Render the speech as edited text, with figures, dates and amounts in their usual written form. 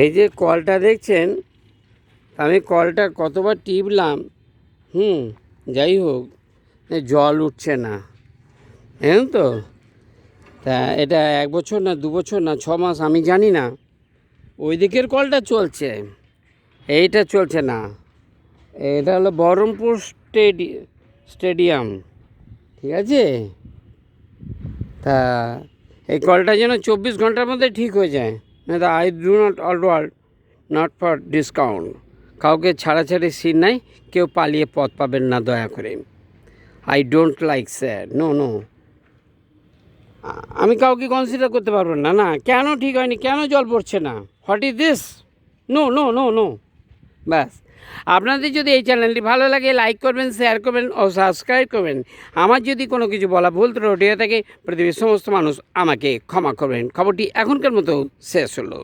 এই যে কলটা দেখছেন, আমি কলটা কতবার টিপলাম, যাই হোক জল উঠছে না, তো তা এটা 1 বছর না 2 বছর না 6 মাস আমি জানি না। ওই দিকের কলটা চলছে, এইটা চলছে না। এটা হলো বহরমপুর স্টেডিয়াম, ঠিক আছে। তা এই কলটা যেন 24 ঘন্টার মধ্যে ঠিক হয়ে যায়। I do not allowed not for discount. কাউকে ছাড়াছাড়ি সিন নাই, কেউ পালিয়ে পথ পাবেন না দয়া করে। I don't like sir, no no. আমি কাউকে কনসিডার করতে পারবো না। না, কেন ঠিক হয়নি, কেন জল পড়ছে না, what is this? No no no no. ব্যাস, আপনাদের যদি এই চ্যানেলটি ভালো লাগে লাইক করবেন, শেয়ার করবেন ও সাবস্ক্রাইব করবেন। আমার যদি কোনো কিছু বলা ভুল ত্রুটি হয়ে থাকে পৃথিবীর সমস্ত মানুষ আমাকে ক্ষমা করবেন। খবরটি এখনকার মতো শেষ হলো।